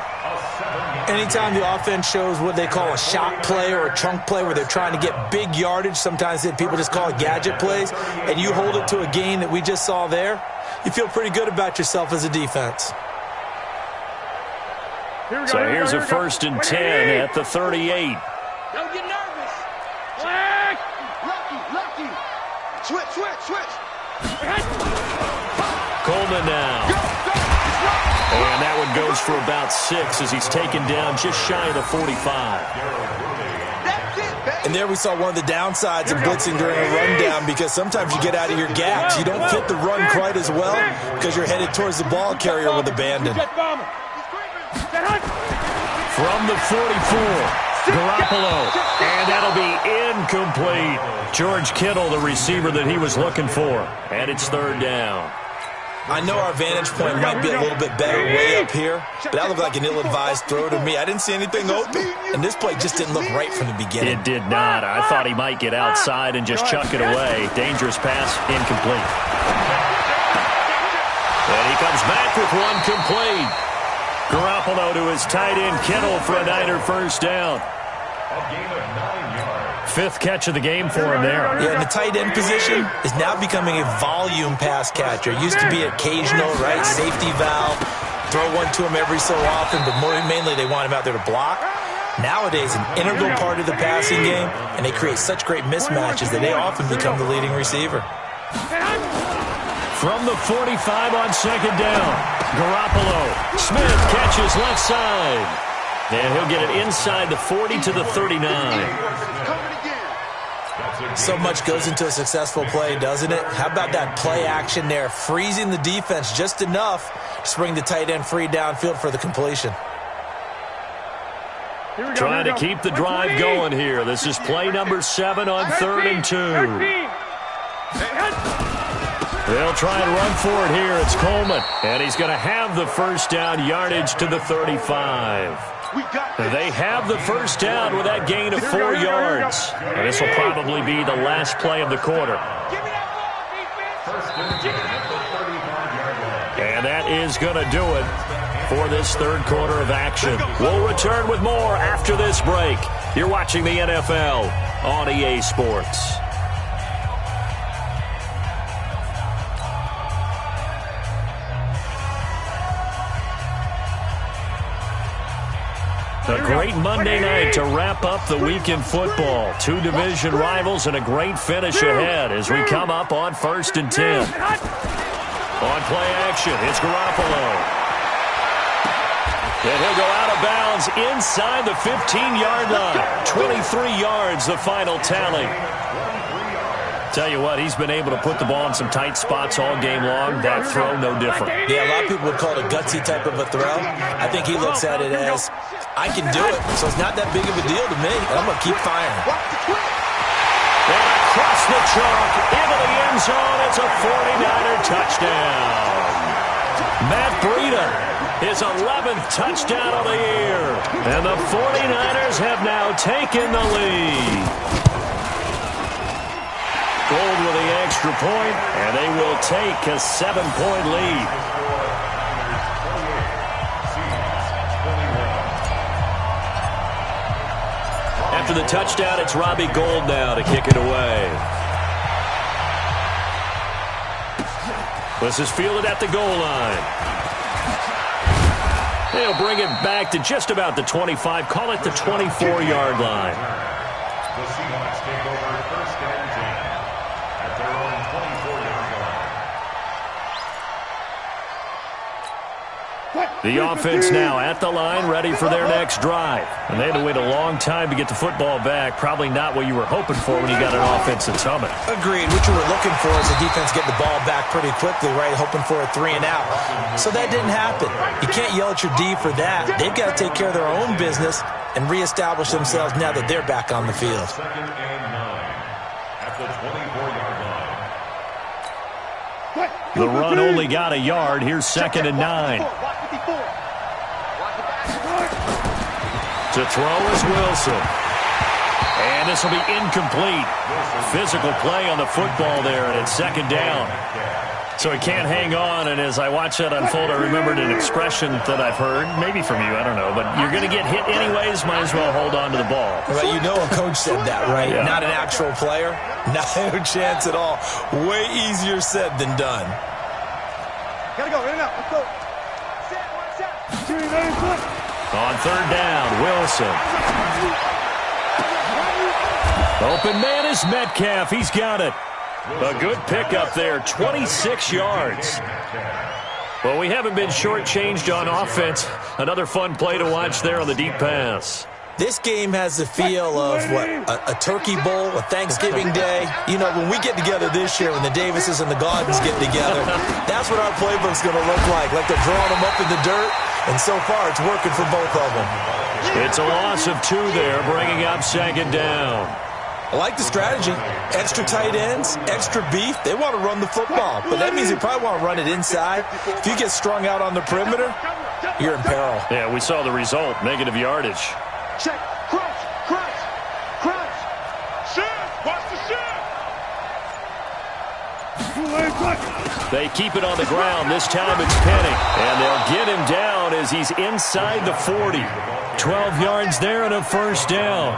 Speaker 7: Anytime the offense shows what they call a shot play or a chunk play where they're trying to get big yardage, sometimes people just call it gadget plays, and you hold it to a gain that we just saw there, you feel pretty good about yourself as a defense.
Speaker 3: So here's a 1st and 10 at the 38.
Speaker 6: Don't get nervous. Lucky. Switch.
Speaker 3: Coleman now. And that one goes for about 6 as he's taken down just shy of the 45.
Speaker 7: And there we saw one of the downsides of blitzing during a rundown, because sometimes you get out of your gaps. You don't fit the run quite as well because you're headed towards the ball carrier with abandon.
Speaker 3: From the 44, Garoppolo, and that'll be incomplete. George Kittle, the receiver that he was looking for, and it's 3rd down.
Speaker 7: I know our vantage point might be a little bit better way up here, but that looked like an ill-advised throw to me. I didn't see anything open, and this play just didn't look right from the beginning.
Speaker 3: It did not. I thought he might get outside and just chuck it away. Dangerous pass, incomplete. And he comes back with one complete. Garoppolo to his tight end Kittle for a Niner first down.
Speaker 4: A gain of 9 yards.
Speaker 3: 5th catch of the game for him there.
Speaker 7: Yeah, and the tight end position is now becoming a volume pass catcher. It used to be occasional, right? Safety valve, throw one to him every so often, but mainly they want him out there to block. Nowadays, an integral part of the passing game, and they create such great mismatches that they often become the leading receiver.
Speaker 3: From the 45 on 2nd down, Garoppolo. Smith catches left side. And he'll get it inside the 40 to the 39.
Speaker 7: So much goes into a successful play, doesn't it? How about that play action there, freezing the defense just enough to bring the tight end free downfield for the completion.
Speaker 3: Trying to keep the drive going here. This is play number 7 on 3rd and 2. They'll try and run for it here. It's Coleman, and he's going to have the first down, yardage to the 35. They have the first down with that gain of 4 yards. And this will probably be the last play of the quarter. And that is going to do it for this 3rd quarter of action. We'll return with more after this break. You're watching the NFL on EA Sports. A great Monday night to wrap up the week in football. 2 division rivals and a great finish ahead as we come up on 1st and 10. On play action, it's Garoppolo. And he'll go out of bounds inside the 15-yard line. 23 yards, the final tally. Tell you what, he's been able to put the ball in some tight spots all game long. That throw, no different.
Speaker 7: Yeah, a lot of people would call it a gutsy type of a throw. I think he looks at it as, I can do it, so it's not that big of a deal to me, and I'm going to keep firing.
Speaker 3: And across the chalk, into the end zone, it's a 49er touchdown. Matt Breida, his 11th touchdown of the year. And the 49ers have now taken the lead. Gold with the extra point, and they will take a 7-point lead. After the touchdown, it's Robbie Gould now to kick it away. This is fielded at the goal line. They'll bring it back to just about the 25, call it the 24-yard line.
Speaker 4: The Seahawks take over 1st and 10 at their own 24-yard line.
Speaker 3: The offense now at the line, ready for their next drive. And they had to wait a long time to get the football back. Probably not what you were hoping for when you got an offense that's humming.
Speaker 7: Agreed. What you were looking for is the defense getting the ball back pretty quickly, right? Hoping for a 3 and out. So that didn't happen. You can't yell at your D for that. They've got to take care of their own business and reestablish themselves now that they're back on the field.
Speaker 4: 2nd and 9 at the 24-yard line.
Speaker 3: The run only got a yard. Here's 2nd and 9. To throw is Wilson. And this will be incomplete. Physical play on the football there, and it's 2nd down. So he can't hang on, and as I watch that unfold, I remembered an expression that I've heard, maybe from you, I don't know, but you're going to get hit anyways, might as well hold on to the ball.
Speaker 7: Right, you know a coach said that, right?
Speaker 3: Yeah.
Speaker 7: Not an actual player. No chance at all. Way easier said than done.
Speaker 6: Gotta go, in and out, let's go.
Speaker 3: On 3rd down, Wilson. Open man is Metcalf. He's got it. A good pickup there, 26 yards. Well, we haven't been shortchanged on offense. Another fun play to watch there on the deep pass.
Speaker 7: This game has the feel of, what, a turkey bowl, a Thanksgiving day. You know, when we get together this year, when the Davises and the Gaudens get together, that's what our playbook's going to look like they're drawing them up in the dirt, and so far it's working for both of them.
Speaker 3: It's a loss of 2 there, bringing up 2nd down.
Speaker 7: I like the strategy. Extra tight ends, extra beef. They want to run the football, but that means they probably want to run it inside. If you get strung out on the perimeter, you're in peril.
Speaker 3: Yeah, we saw the result, negative yardage.
Speaker 6: Check, crunch, crunch, crunch. Shift, watch the shift.
Speaker 3: They keep it on the ground. This time it's Penny. And they'll get him down as he's inside the 40. 12 yards there and a 1st down.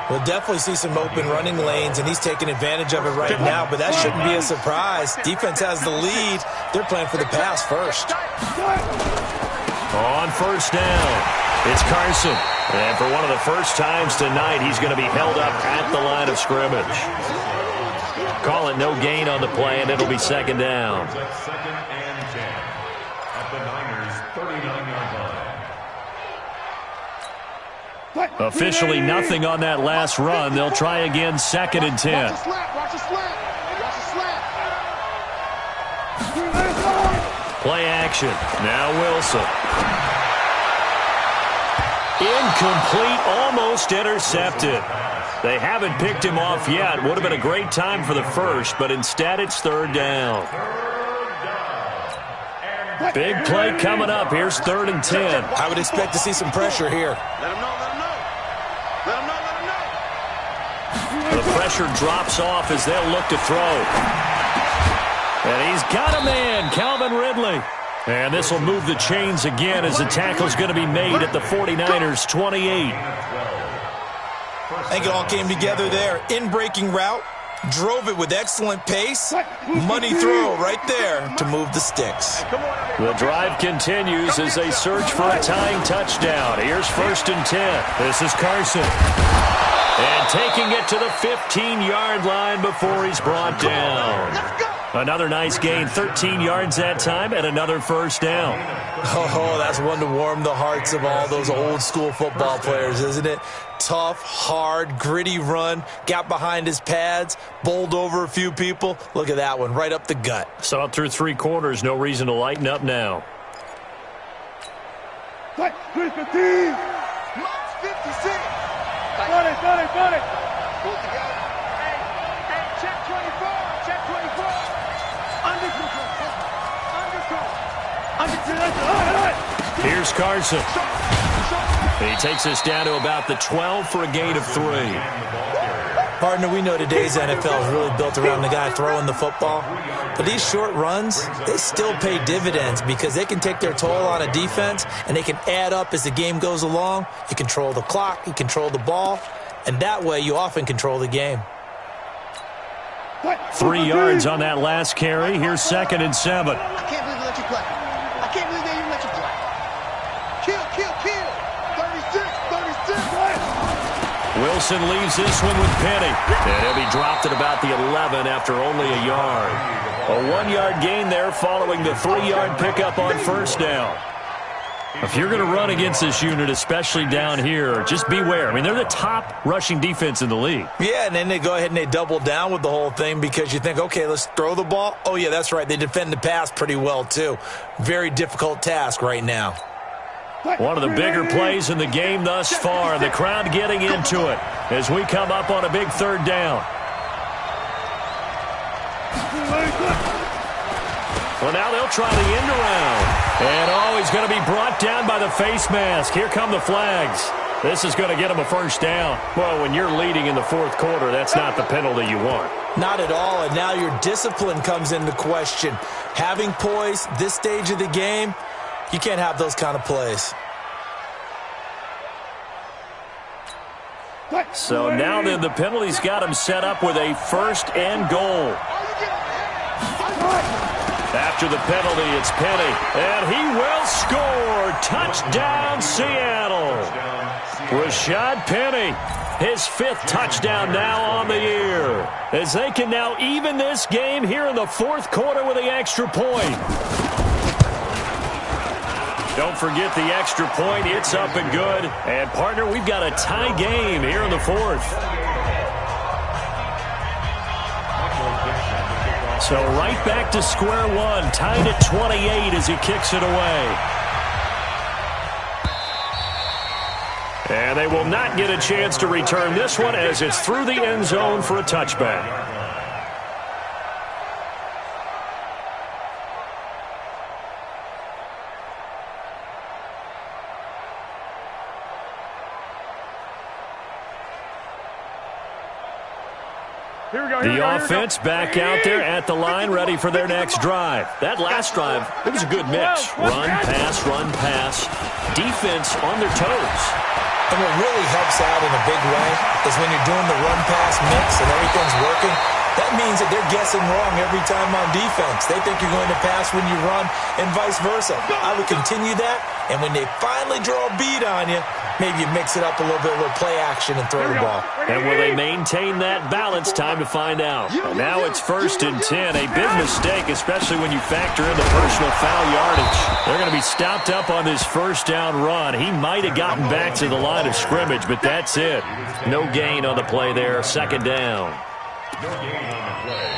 Speaker 7: We'll definitely see some open running lanes, and he's taking advantage of it right now, but that shouldn't be a surprise. Defense has the lead. They're playing for the pass first.
Speaker 3: On 1st down, it's Carson. And for one of the first times tonight, he's going to be held up at the line of scrimmage. Call it no gain on the play, and it'll be 2nd down.
Speaker 4: 2nd and 10 at the Niners' 39-yard line.
Speaker 3: Officially nothing on that last run. They'll try again 2nd and 10.
Speaker 6: Watch the slap, watch the slap, watch the slap.
Speaker 3: Play action. Now Wilson. Incomplete, almost intercepted. They haven't picked him off yet. Would have been a great time for the first, but instead it's 3rd down. Big play coming up. Here's 3rd and 10.
Speaker 7: I would expect to see some pressure here.
Speaker 6: Let him know, let him know. Let him know, let him know.
Speaker 3: The pressure drops off as they'll look to throw. And he's got a man, Calvin Ridley. And this will move the chains again as the tackle's going to be made at the 49ers' 28.
Speaker 7: I think it all came together there. In-breaking route, drove it with excellent pace. Money throw right there to move the sticks.
Speaker 3: The drive continues as they search for a tying touchdown. Here's 1st and 10. This is Carson. And taking it to the 15-yard line before he's brought down. Another nice gain, 13 yards that time, and another 1st down.
Speaker 7: Oh, that's one to warm the hearts of all those old-school football players, isn't it? Tough, hard, gritty run, got behind his pads, bowled over a few people. Look at that one, right up the gut.
Speaker 3: Saw it through 3 quarters, no reason to lighten up now.
Speaker 6: March 56. Got it. Pull it together. Hey, check 24. Check 24. Under control.
Speaker 3: Here's Carson. He takes us down to about the 12 for a gain of 3.
Speaker 7: Partner, we know today's NFL is really built around the guy throwing the football. But these short runs, they still pay dividends because they can take their toll on a defense and they can add up as the game goes along. You control the clock, you control the ball, and that way you often control the game.
Speaker 3: 3 yards on that last carry. Here's 2nd and 7.
Speaker 6: I can't believe they let you play. I can't believe they even let you play. Kill. 36.
Speaker 3: Wilson leaves this one with Penny. And he'll be dropped at about the 11 after only a yard. A 1-yard gain there following the 3-yard pickup on first down. If you're going to run against this unit, especially down here, just beware. I mean, they're the top rushing defense in the league.
Speaker 7: Yeah, and then they go ahead and they double down with the whole thing because you think, okay, let's throw the ball. Oh, yeah, that's right. They defend the pass pretty well, too. Very difficult task right now.
Speaker 3: One of the bigger plays in the game thus far. The crowd getting into it as we come up on a big third down. Well, now they'll try the end around. And, he's going to be brought down by the face mask. Here come the flags. This is going to get him a first down. Well, when you're leading in the fourth quarter, that's not the penalty you want.
Speaker 7: Not at all, and now your discipline comes into question. Having poise this stage of the game, you can't have those kind of plays.
Speaker 3: So now then the penalty's got him set up with a first and goal. After the penalty, it's Penny, and he will score. Touchdown, Seattle. Rashad Penny, his 5th touchdown now on the year, as they can now even this game here in the fourth quarter with the extra point. Don't forget the extra point. It's up and good. And, partner, we've got a tie game here in the fourth. So right back to square one, tied at 28 as he kicks it away. And they will not get a chance to return this one as it's through the end zone for a touchback. The offense back out there at the line, ready for their next drive. That last drive, it was a good mix. Run, pass. Defense on their toes.
Speaker 7: And what really helps out in a big way is when you're doing the run-pass mix and everything's working, that means that they're guessing wrong every time on defense. They think you're going to pass when you run and vice versa. I would continue that, and when they finally draw a beat on you, maybe you mix it up a little bit, a little play action and throw the ball.
Speaker 3: And will they maintain that balance? Time to find out. And now it's 1st and 10. A big mistake, especially when you factor in the personal foul yardage. They're going to be stopped up on this first down run. He might have gotten back to the line of scrimmage, but that's it. No gain on the play there. 2nd down.
Speaker 4: No gain on the play.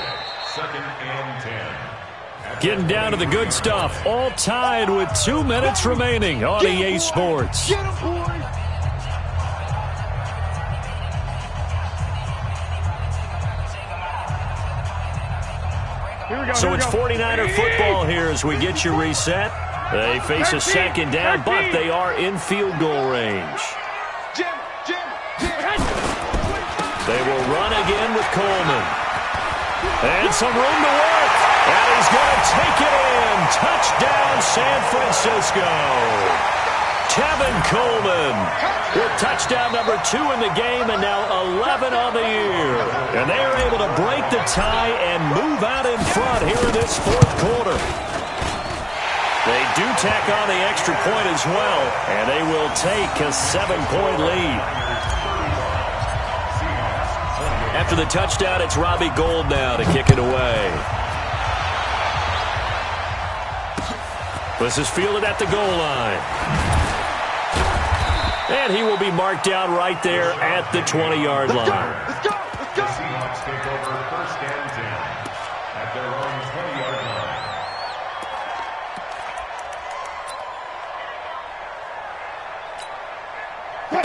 Speaker 4: 2nd and 10.
Speaker 3: Getting down to the good stuff. All tied with 2 minutes remaining on EA Sports. So it's 49er football here as we get you reset. They face a 2nd down, but they are in field goal range. They will run again with Coleman. And some room to work. And he's going to take it in. Touchdown, San Francisco. Kevin Coleman with touchdown number 2 in the game and now 11 on the year. And they are able to break the tie and move out in front here in this fourth quarter. They do tack on the extra point as well, and they will take a 7-point lead. After the touchdown, it's Robbie Gould now to kick it away. This is fielded at the goal line. And he will be marked down right there at the 20-yard line.
Speaker 4: Let's go. The Seahawks take over 1st and 10 at their own 20-yard line.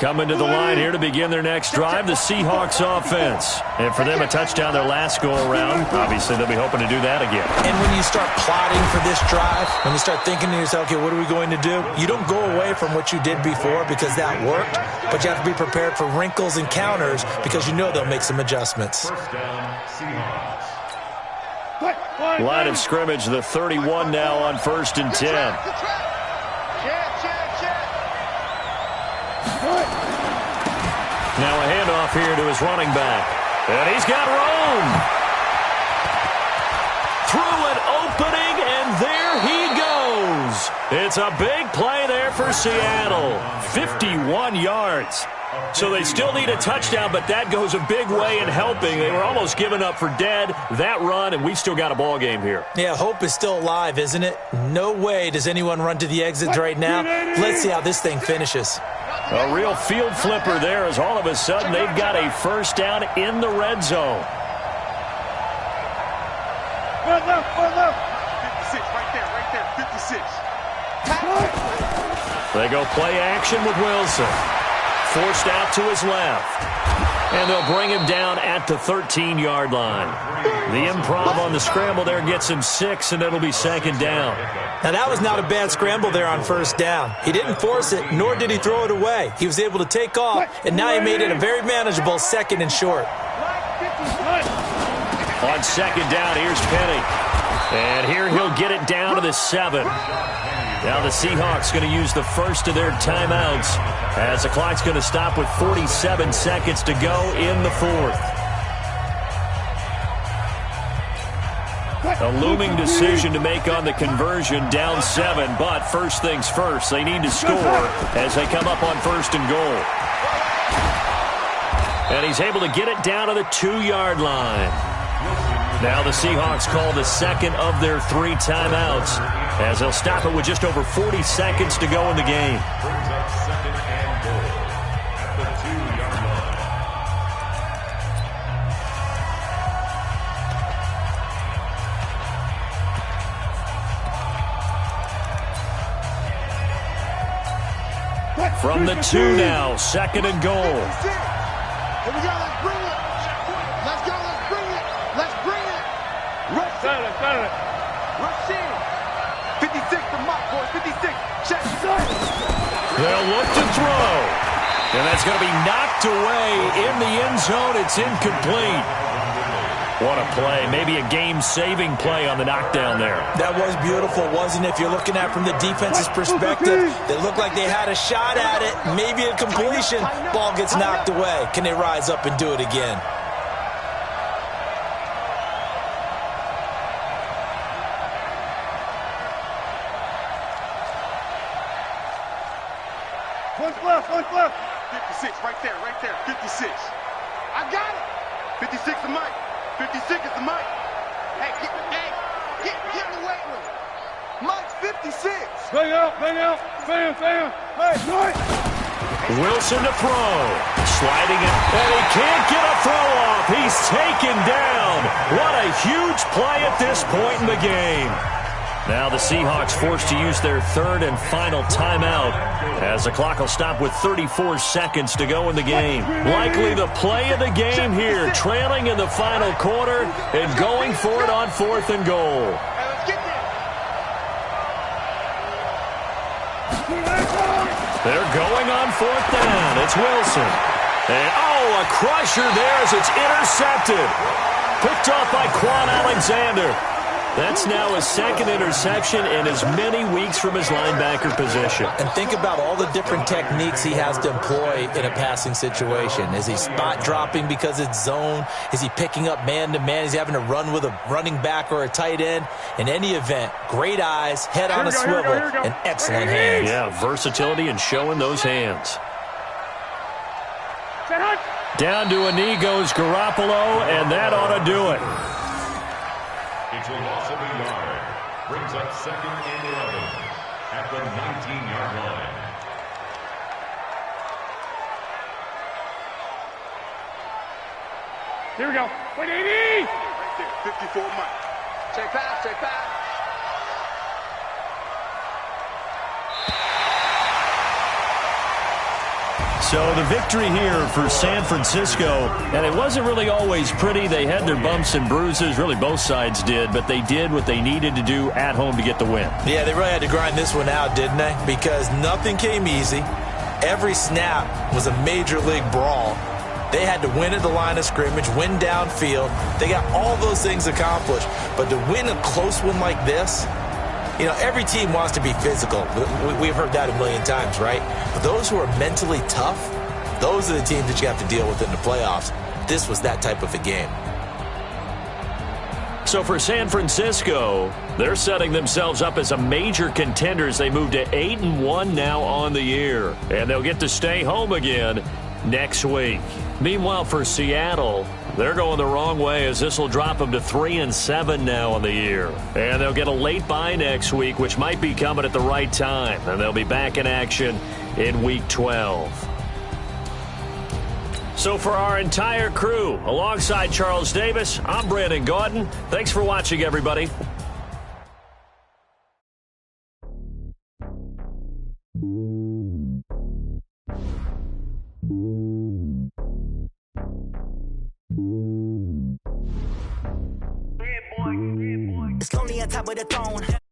Speaker 3: Coming to the line here to begin their next drive, the Seahawks offense. And for them, a touchdown their last go-around. Obviously, they'll be hoping to do that again.
Speaker 7: And when you start plotting for this drive, when you start thinking to yourself, okay, what are we going to do? You don't go away from what you did before because that worked, but you have to be prepared for wrinkles and counters because you know they'll make some adjustments.
Speaker 4: 1st down, Seahawks.
Speaker 3: Line of scrimmage, the 31 now on 1st and 10. Now a handoff here to his running back. And he's got room. Through an opening, and there he goes. It's a big play there for Seattle. 51 yards. So they still need a touchdown, but that goes a big way in helping. They were almost giving up for dead that run, and we still got a ball game here.
Speaker 7: Yeah, hope is still alive, isn't it? No way does anyone run to the exits right now. Let's see how this thing finishes.
Speaker 3: A real field flipper there as all of a sudden they've got a first down in the red zone.
Speaker 6: Left, left. 56, right there, 56.
Speaker 3: They go play action with Wilson. Forced out to his left. And they'll bring him down at the 13-yard line. The improv on the scramble there gets him 6, and it'll be second down.
Speaker 7: Now, that was not a bad scramble there on first down. He didn't force it, nor did he throw it away. He was able to take off, and now he made it a very manageable second and short.
Speaker 3: On second down, here's Penny. And here he'll get it down to the 7. Now the Seahawks going to use the first of their timeouts as the clock's going to stop with 47 seconds to go in the fourth. A looming decision to make on the conversion, down 7, but first things first, they need to score as they come up on first and goal. And he's able to get it down to the 2-yard line. Now the Seahawks call the second of their 3 timeouts as they'll stop it with just over 40 seconds to go in the game.
Speaker 4: Brings up second and goal at the 2-yard line.
Speaker 3: From the 2 now, second and goal.
Speaker 6: Here we go, let's bring it. Let's go, let's bring it. Let's bring it.
Speaker 5: Settle it.
Speaker 6: Rashid. 56 to Mike, boys. 56. Check.
Speaker 3: They'll look to throw. And that's going to be knocked away in the end zone. It's incomplete. What a play. Maybe a game-saving play on the knockdown there.
Speaker 7: That was beautiful, wasn't it? If you're looking at it from the defense's perspective, they looked like they had a shot at it. Maybe a completion. Ball gets knocked away. Can they rise up and do it again?
Speaker 6: What's left? 56, right there. 56. I got it. 56 to Mike. 56 is the Mike. Hey, get in the weight room. Mike's 56.
Speaker 5: Bang out. Bam. Mike.
Speaker 3: Wilson to throw. Sliding it. And he can't get a throw off. He's taken down. What a huge play at this point in the game. Now the Seahawks forced to use their third and final timeout as the clock will stop with 34 seconds to go in the game. Likely the play of the game here, trailing in the final quarter and going for it on fourth and goal.
Speaker 6: Hey, let's get there.
Speaker 3: They're going on fourth down. It's Wilson. And, a crusher there as it's intercepted. Picked off by Quan Alexander. That's now his second interception in as many weeks from his linebacker position.
Speaker 7: And think about all the different techniques he has to employ in a passing situation. Is he spot dropping because it's zone? Is he picking up man-to-man? Is he having to run with a running back or a tight end? In any event, great eyes, head on a swivel, and excellent hands.
Speaker 3: Yeah, versatility and showing those hands. Down to a knee goes Garoppolo, and that ought to do it.
Speaker 4: It's a loss of a yard. Brings up second and 11 at the 19-yard line.
Speaker 5: Here we go. 180.
Speaker 6: Right there, 54 Mike. Check pass.
Speaker 3: So the victory here for San Francisco, and it wasn't really always pretty. They had their bumps and bruises, really both sides did, but they did what they needed to do at home to get the win.
Speaker 7: Yeah, they really had to grind this one out, didn't they? Because nothing came easy. Every snap was a major league brawl. They had to win at the line of scrimmage, win downfield. They got all those things accomplished. But to win a close one like this, you know, every team wants to be physical. We've heard that a million times, right? But those who are mentally tough, those are the teams that you have to deal with in the playoffs. This was that type of a game.
Speaker 3: So for San Francisco, they're setting themselves up as a major contender as they move to 8-1 now on the year. And they'll get to stay home again next week. Meanwhile, for Seattle, they're going the wrong way as this will drop them to 3-7 now on the year. And they'll get a late bye next week, which might be coming at the right time. And they'll be back in action in Week 12. So for our entire crew, alongside Charles Davis, I'm Brandon Gaudin. Thanks for watching, everybody.
Speaker 8: It's lonely on top of the throne.